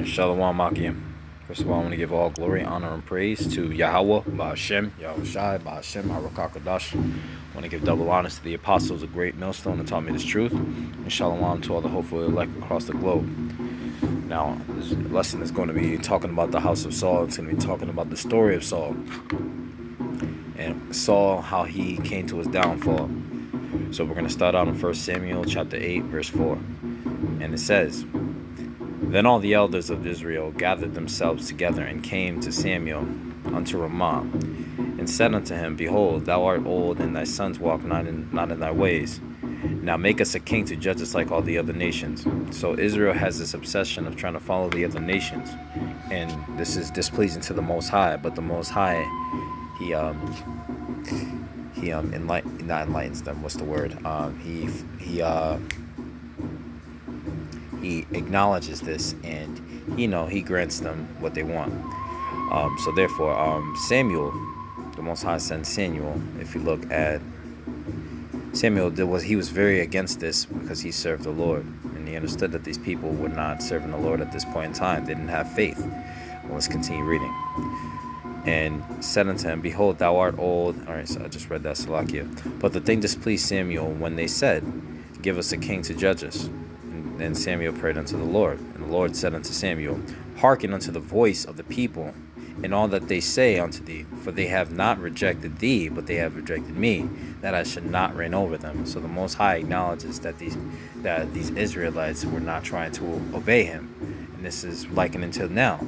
Shalom Akim. First of all, I want to give all glory, honor, and praise to Yahweh, Ba'ashem, Yahushai, Ba'ashem, Harakakadash. I want to give double honors to the apostles, a great millstone that taught me this truth, and shalom to all the hopeful elect across the globe. Now, this lesson is going to be talking about the house of Saul. It's going to be talking about the story of Saul, and Saul, how he came to his downfall. So we're going to start out in 1 Samuel chapter 8, verse 4. And it says, Then all the elders of Israel gathered themselves together and came to Samuel unto Ramah, and said unto him, Behold, thou art old, and thy sons walk not in thy ways. Now make us a king to judge us like all the other nations. So Israel has this obsession of trying to follow the other nations, and this is displeasing to the Most High. But the Most High, he enlightens them. What's the word? He acknowledges this, and he grants them what they want. So therefore, Samuel, the Most High sent Samuel. If you look at Samuel, he was very against this because he served the Lord, and he understood that these people were not serving the Lord at this point in time. They didn't have faith. Well, let's continue reading. And said unto him, Behold, thou art old. All right, so I just read that, Salakia. But the thing displeased Samuel when they said, Give us a king to judge us. And Samuel prayed unto the Lord. And the Lord said unto Samuel, Hearken unto the voice of the people, and all that they say unto thee. For they have not rejected thee, but they have rejected me, that I should not reign over them. So the Most High acknowledges that these Israelites were not trying to obey him. And this is likened until now.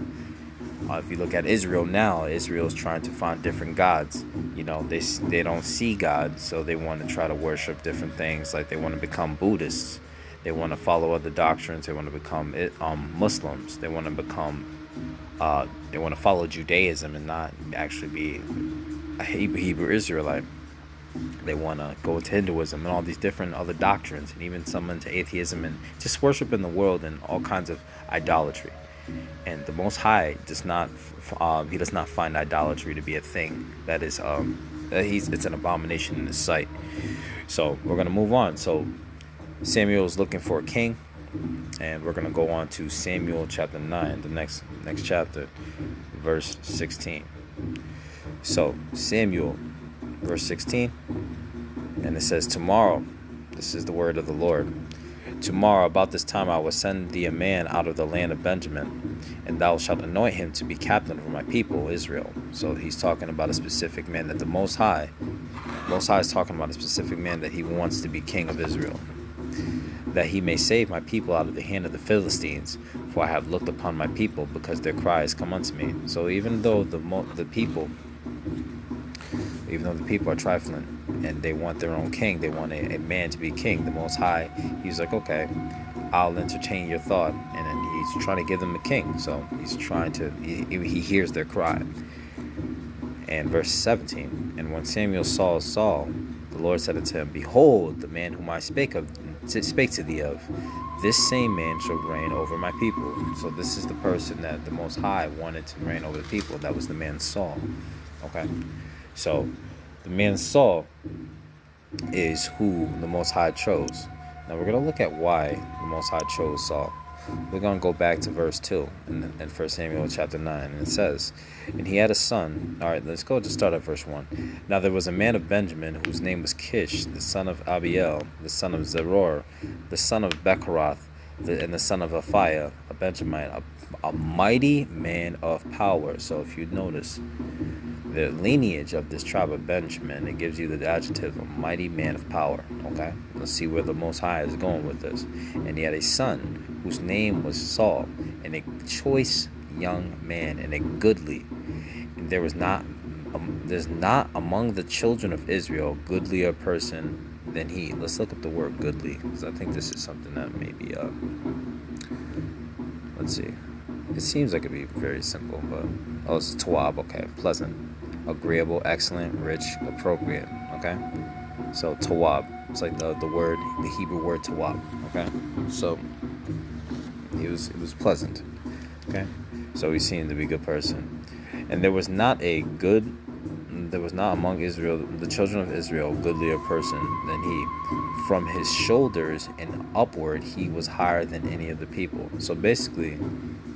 If you look at Israel now, Israel is trying to find different gods. They don't see God, so they want to try to worship different things. Like they want to become Buddhists. They want to follow other doctrines. They want to become Muslims. They want to follow Judaism and not actually be a Hebrew Israelite. They want to go into Hinduism and all these different other doctrines, and even some into atheism, and just worship in the world and all kinds of idolatry. And the Most High does not find idolatry to be a thing that is it's an abomination in his sight. So we're gonna move on. So Samuel is looking for a king, and we're gonna go on to Samuel chapter 9, the next chapter, verse 16. So Samuel, verse 16, and it says, Tomorrow, this is the word of the Lord. Tomorrow about this time I will send thee a man out of the land of Benjamin, and thou shalt anoint him to be captain over my people Israel. So he's talking about a specific man that the Most High is talking about a specific man that he wants to be king of Israel, that he may save my people out of the hand of the Philistines. For I have looked upon my people, because their cries come unto me. So even though the people are trifling and they want their own king, they want a man to be king, the Most High, he's like, okay, I'll entertain your thought. And then he's trying to give them a king. So he's trying to, he hears their cry. And verse 17, and when Samuel saw Saul, the Lord said unto him, Behold, the man whom I spake to thee of, this same man shall reign over my people. So this is the person that the Most High wanted to reign over the people. That was the man Saul. Okay, so the man Saul is who the Most High chose. Now we're going to look at why the Most High chose Saul. We're going to go back to verse 2 in 1 Samuel chapter 9, and it says, And he had a son. All right, let's go to start at verse 1. Now there was a man of Benjamin whose name was Kish, the son of Abiel, the son of Zeror, the son of Bechorath, and the son of Aphiah, a Benjamite, a mighty man of power. So if you notice the lineage of this tribe of Benjamin, it gives you the adjective a mighty man of power. Okay, let's see where the Most High is going with this. And he had a son whose name was Saul, and a choice young man, and a goodly. And there's not among the children of Israel goodlier person than he. Let's look up the word goodly, because I think this is something that maybe let's see. It seems like it'd be very simple, but it's tawab. Okay, pleasant, agreeable, excellent, rich, appropriate. Okay, so tawab, it's like the Hebrew word tawab. Okay, so it was pleasant. Okay, so he seemed to be a good person. And there was not among Israel, the children of Israel, goodlier person than he. From his shoulders and upward, he was higher than any of the people. So basically,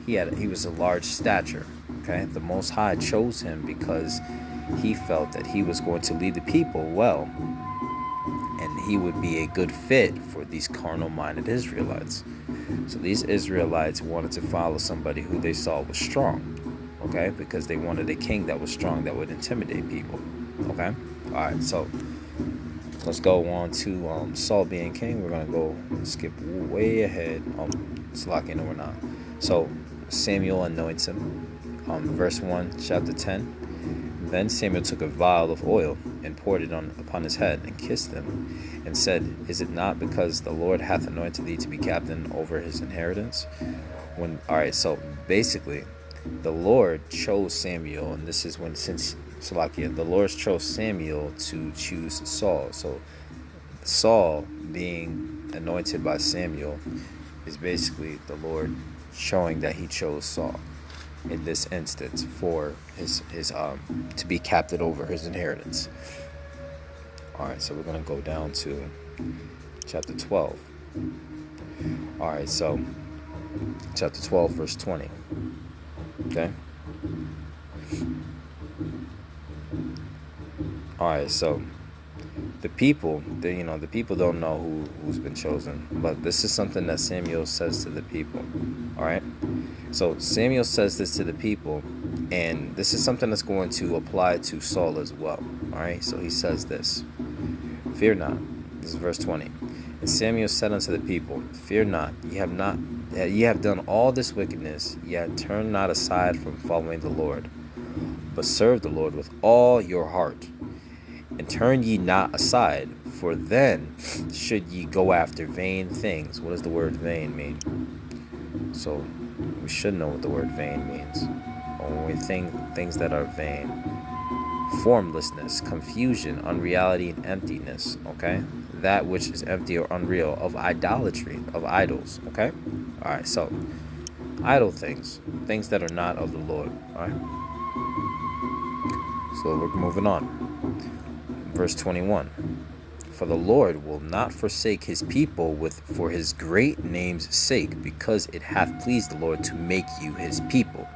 he was a large stature. Okay, the Most High chose him because he felt that he was going to lead the people well, and he would be a good fit for these carnal-minded Israelites. So these Israelites wanted to follow somebody who they saw was strong, okay, because they wanted a king that was strong, that would intimidate people. Okay, all right, so let's go on to Saul being king. We're gonna go skip way ahead. It's locking, no, we're not. So Samuel anoints him. Verse 1, chapter 10. Then Samuel took a vial of oil and poured it upon his head and kissed him and said, Is it not because the Lord hath anointed thee to be captain over his inheritance? All right, so basically, the Lord chose Samuel, and this is when, since Salakia, the Lord chose Samuel to choose Saul. So Saul being anointed by Samuel is basically the Lord showing that he chose Saul in this instance for his to be captain over his inheritance. All right, so we're going to go down to chapter 12. All right, so chapter 12, verse 20. Okay. All right, so the people, the people don't know who's been chosen, but this is something that Samuel says to the people. All right, so Samuel says this to the people, and this is something that's going to apply to Saul as well. All right, so he says this: Fear not. This is verse 20. And Samuel said unto the people, Fear not, ye have done all this wickedness, yet turn not aside from following the Lord, but serve the Lord with all your heart. And turn ye not aside, for then should ye go after vain things. What does the word vain mean? So we should know what the word vain means. When we think things that are vain, formlessness, confusion, unreality, and emptiness. Okay, that which is empty or unreal, of idolatry, of idols. Okay, all right. So idle things that are not of the Lord. All right. So we're moving on. Verse 21, For the Lord will not forsake his people for his great name's sake, because it hath pleased the Lord to make you his people.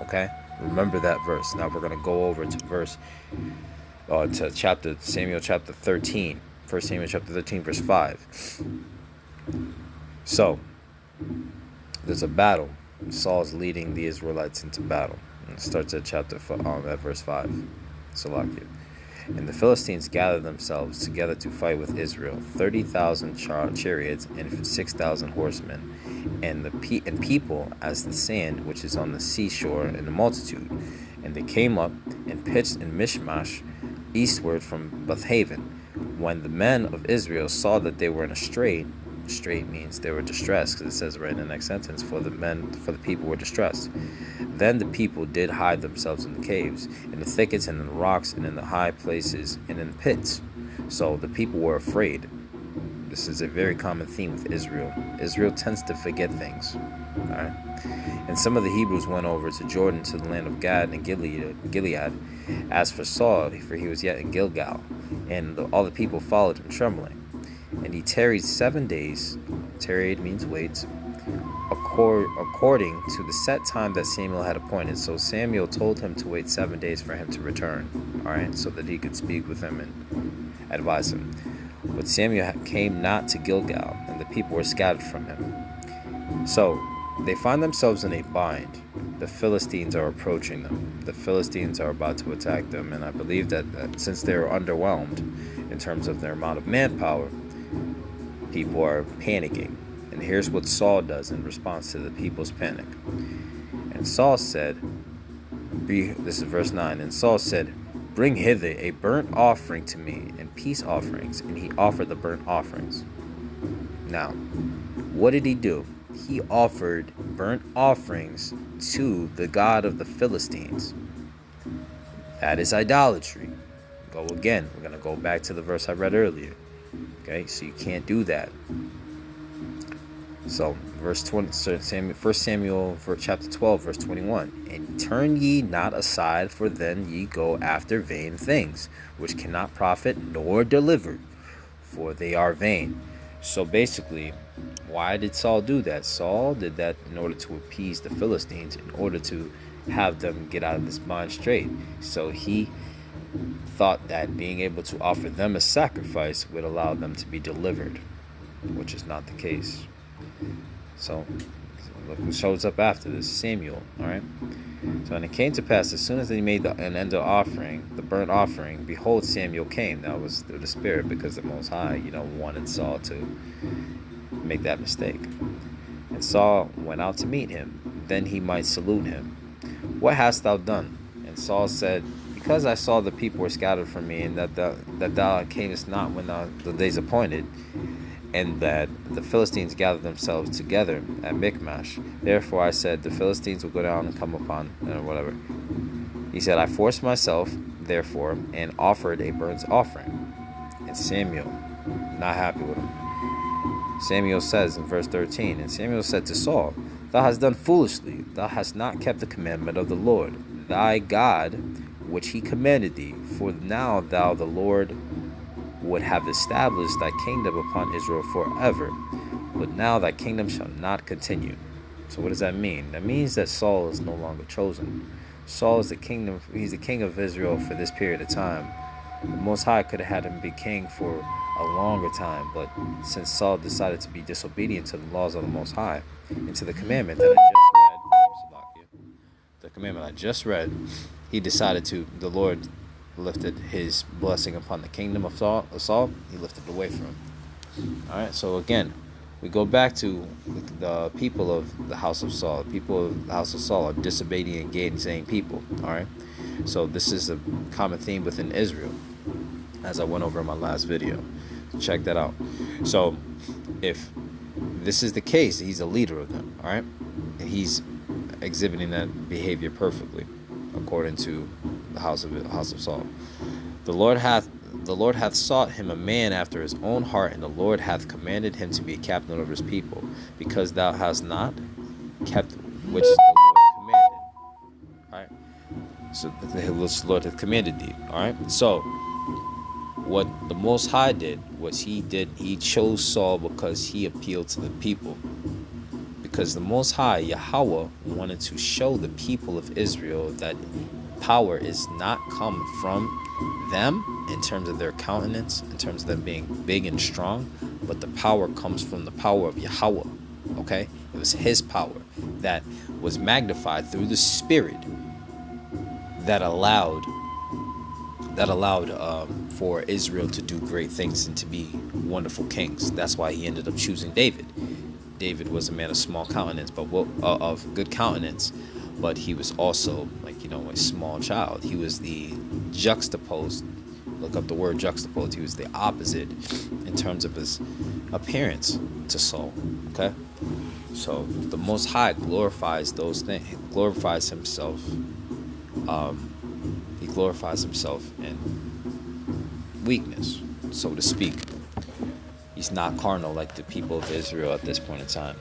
Okay, remember that verse. Now we're going to go over to Samuel chapter 13. 1 Samuel chapter 13, verse 5. So there's a battle. Saul's leading the Israelites into battle. And it starts at at verse 5. Salakia. And the Philistines gathered themselves together to fight with Israel, 30,000 chariots and 6,000 horsemen, and people as the sand which is on the seashore in the multitude. And they came up and pitched in Michmash, eastward from Bethaven. When the men of Israel saw that they were in a strait means they were distressed, because it says right in the next sentence, for the people were distressed. Then the people did hide themselves in the caves, in the thickets, and in the rocks, and in the high places, and in the pits. So the people were afraid. This is a very common theme with Israel. Israel tends to forget things. All right? And some of the Hebrews went over to Jordan, to the land of Gad and Gilead. As for Saul, for he was yet in Gilgal, and all the people followed him trembling. And he tarried 7 days. Tarried means wait. According to the set time that Samuel had appointed. So Samuel told him to wait 7 days for him to return. All right, so that he could speak with him and advise him. But Samuel came not to Gilgal, and the people were scattered from him. So they find themselves in a bind. The Philistines are approaching them. The Philistines are about to attack them, and I believe that since they're underwhelmed in terms of their amount of manpower, people are panicking. And here's what Saul does in response to the people's panic. And Saul said, this is verse 9, and Saul said, Bring hither a burnt offering to me, and peace offerings. And he offered the burnt offerings. Now, what did he do? He offered burnt offerings to the God of the Philistines. That is idolatry. Go again. We're going to go back to the verse I read earlier. Okay, so you can't do that. So, verse 20, 1 Samuel chapter 12, verse 21. And turn ye not aside, for then ye go after vain things, which cannot profit nor deliver, for they are vain. So basically, Why did Saul do that? Saul did that in order to appease the Philistines, in order to have them get out of this bond straight. So he thought that being able to offer them a sacrifice would allow them to be delivered, which is not the case. So look who shows up after this, Samuel. All right. So and it came to pass, as soon as they made an end of offering, the burnt offering, behold, Samuel came. That was the Spirit, because the Most High, wanted Saul to make that mistake. And Saul went out to meet him, then he might salute him. What hast thou done? And Saul said, because I saw the people were scattered from me, and that thou camest not when the days appointed, and that the Philistines gathered themselves together at Michmash. Therefore I said, the Philistines will go down and come upon, whatever. He said, I forced myself, therefore, and offered a burnt offering. And Samuel, not happy with him. Samuel says in verse 13, and Samuel said to Saul, thou hast done foolishly. Thou hast not kept the commandment of the Lord, thy God, which he commanded thee. For now thou, the Lord, would have established thy kingdom upon Israel forever. But now thy kingdom shall not continue. So what does that mean? That means that Saul is no longer chosen. Saul is the kingdom. He's the king of Israel for this period of time. The Most High could have had him be king for a longer time, but since Saul decided to be disobedient to the laws of the Most High and to the commandment that I just read, he decided to. The Lord lifted his blessing upon the kingdom of Saul. He lifted it away from him. All right. So again, we go back to the people of the house of Saul. The people of the house of Saul are disobedient, gainsaying people. All right. So this is a common theme within Israel, as I went over in my last video. Check that out. So if this is the case, he's a leader of them. All right. And he's exhibiting that behavior perfectly, according to the house of Saul. The Lord hath sought him a man after his own heart, and the Lord hath commanded him to be a captain over his people, because thou hast not kept which the Lord commanded. All right. So the Lord hath commanded thee. All right. So what the Most High did was he chose Saul because he appealed to the people. Because the Most High, Yahweh, wanted to show the people of Israel that power is not come from them in terms of their countenance, in terms of them being big and strong, but the power comes from the power of Yahweh. Okay? It was his power that was magnified through the Spirit that allowed for Israel to do great things and to be wonderful kings. That's why he ended up choosing David. David was a man of small countenance, but of good countenance, but he was also a small child. He was the juxtaposed. Look up the word juxtaposed. He was the opposite in terms of his appearance to Saul. Okay, so the Most High glorifies those things. He glorifies himself. He glorifies himself in weakness, so to speak. He's not carnal like the people of Israel at this point in time.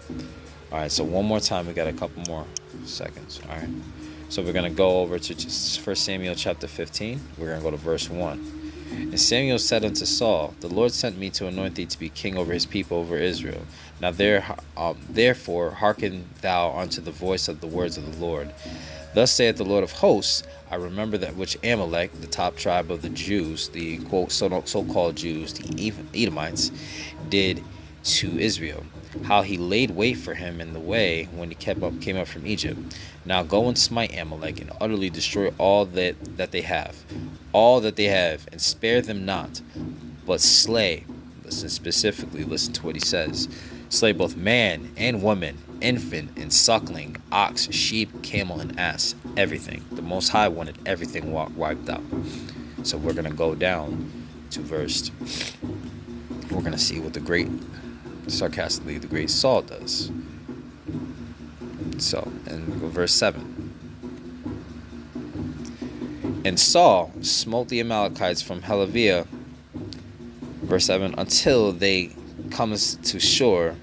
All right, so one more time. We got a couple more seconds. All right, so we're going to go over to just 1 Samuel chapter 15. We're going to go to verse 1. And Samuel said unto Saul, the Lord sent me to anoint thee to be king over his people, over Israel. Now therefore hearken thou unto the voice of the words of the Lord. Thus saith the Lord of hosts, I remember that which Amalek, the top tribe of the Jews, the quote so-called Jews, the Edomites, did to Israel, how he laid wait for him in the way when he came up from Egypt. Now go and smite Amalek, and utterly destroy all that they have, and spare them not, but slay. Listen to what he says. Slay both man and woman, infant and suckling, ox, sheep, camel, and ass, everything. The Most High wanted everything wiped out. So we're going to go down to verse. We're going to see what the great Saul does. So, in verse 7. And Saul smote the Amalekites from Helaviah, verse 7, until they comes to shore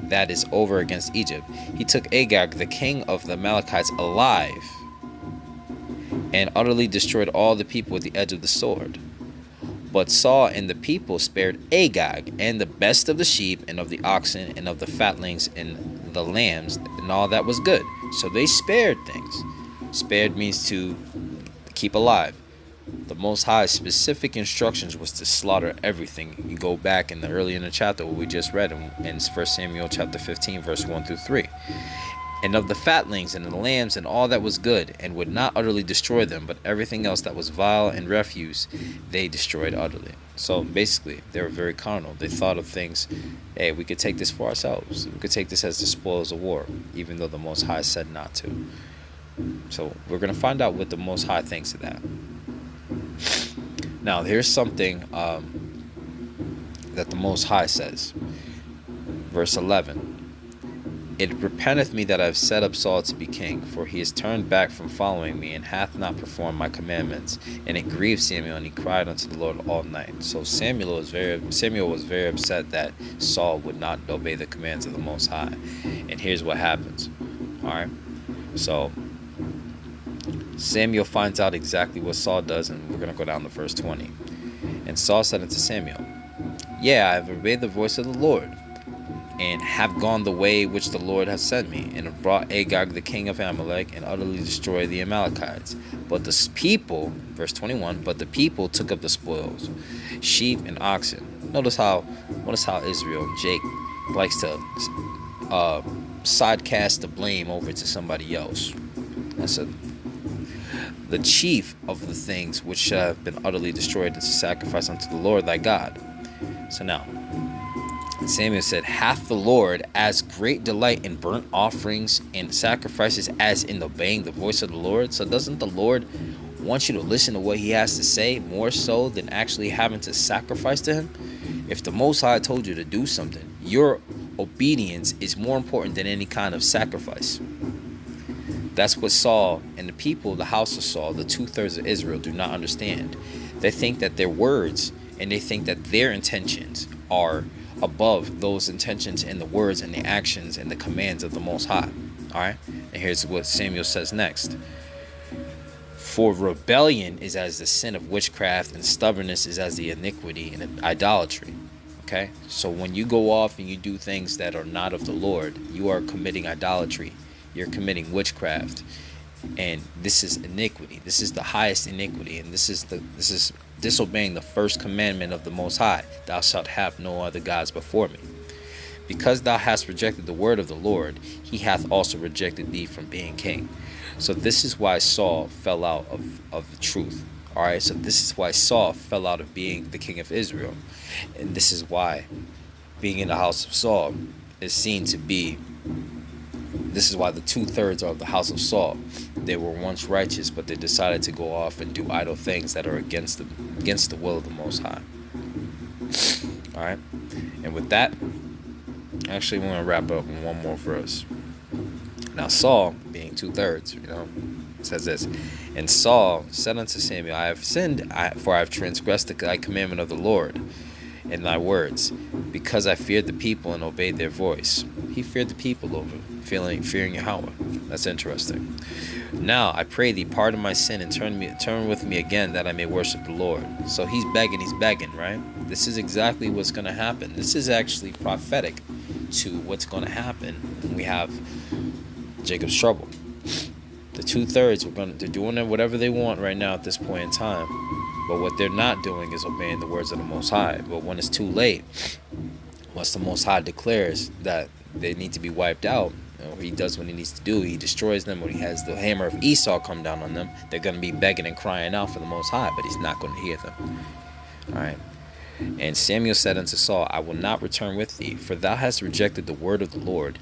that is over against Egypt. He took Agag, the king of the Amalekites, alive, and utterly destroyed all the people with the edge of the sword. But Saul and the people spared Agag, and the best of the sheep, and of the oxen, and of the fatlings, and the lambs, and all that was good. So they spared things. Spared means to keep alive. The Most High's specific instructions was to slaughter everything. You go back early in the chapter what we just read in 1 Samuel chapter 15, verse 1 through 3. And of the fatlings and the lambs and all that was good, and would not utterly destroy them, but everything else that was vile and refuse, they destroyed utterly. So basically, they were very carnal. They thought of things, hey, we could take this for ourselves. We could take this as the spoils of war, even though the Most High said not to. So we're going to find out what the Most High thinks of that. Now, here's something that the Most High says. Verse 11. It repenteth me that I have set up Saul to be king, for he is turned back from following me, and hath not performed my commandments. And it grieved Samuel, and he cried unto the Lord all night. So Samuel was very upset that Saul would not obey the commands of the Most High. And here's what happens. Alright. So Samuel finds out exactly what Saul does, and we're going to go down to verse 20. And Saul said unto Samuel, I have obeyed the voice of the Lord, and have gone the way which the Lord hath sent me, and have brought Agag the king of Amalek, and utterly destroyed the Amalekites. But the people, verse 21, but the people took up the spoils, sheep and oxen. Notice how Israel, Jake, likes to sidecast the blame over to somebody else. That's the chief of the things which shall have been utterly destroyed, is to sacrifice unto the Lord thy God. So now, Samuel said, hath the Lord as great delight in burnt offerings and sacrifices as in obeying the voice of the Lord? So doesn't the Lord want you to listen to what he has to say more so than actually having to sacrifice to him? If the Most High told you to do something, your obedience is more important than any kind of sacrifice. That's what Saul and the people of the house of Saul, the 2/3 of Israel, do not understand. They think that their words and they think that their intentions are above those intentions and the words and the actions and the commands of the Most High. Alright? And here's what Samuel says next. For rebellion is as the sin of witchcraft, and stubbornness is as the iniquity and idolatry. Okay? So when you go off and you do things that are not of the Lord, you are committing idolatry. You're committing witchcraft. And this is iniquity. This is the highest iniquity. And this is disobeying the first commandment of the Most High. Thou shalt have no other gods before me. Because thou hast rejected the word of the Lord, he hath also rejected thee from being king. So this is why Saul fell out of the truth. Alright, so this is why Saul fell out of being the king of Israel. And this is why being in the house of Saul is seen to be, this is why the 2/3 of the house of Saul, they were once righteous, but they decided to go off and do idle things that are against the will of the Most High. Alright, and with that, actually we're going to wrap up in one more verse. Now Saul, being 2/3, says this. And Saul said unto Samuel, I have sinned, for I have transgressed thy commandment of the Lord and thy words, because I feared the people and obeyed their voice. He feared the people over fearing Yahweh. That's interesting. Now I pray thee, pardon my sin, and turn with me again, that I may worship the Lord. So he's begging, right? This is exactly what's going to happen. This is actually prophetic to what's going to happen when we have Jacob's trouble. The 2/3, they're doing whatever they want right now at this point in time. But what they're not doing is obeying the words of the Most High. But when it's too late, once the Most High declares that they need to be wiped out, he does what he needs to do. He destroys them. When he has the hammer of Esau come down on them, they're going to be begging and crying out for the Most High, but he's not going to hear them. All right. And Samuel said unto Saul, I will not return with thee, for thou hast rejected the word of the Lord,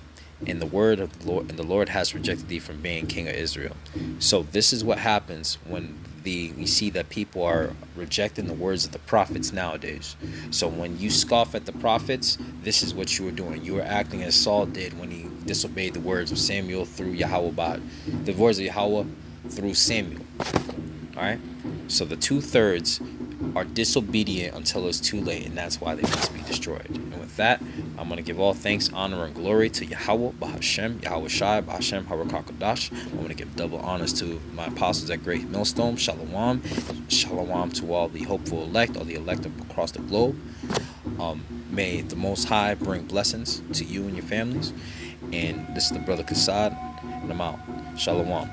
and the word of the Lord, and the Lord has rejected thee from being king of Israel. So this is what happens when we see that people are rejecting the words of the prophets nowadays. So when you scoff at the prophets, this is what you are doing. You are acting as Saul did when he disobeyed the words of Samuel through Yahweh, the words of Yahweh through Samuel. All right. So the 2/3 are disobedient until it's too late, and that's why they must be destroyed. And with that, I'm going to give all thanks, honor, and glory to Yahweh, Bahashem, Yahweh Shai, Bahashem, Harakakadash. I'm going to give double honors to my apostles at Great Millstone, Shalom. Shalom to all the hopeful elect, all the elect across the globe. May the Most High bring blessings to you and your families. And this is the brother Kassad, and I'm out. Shalom.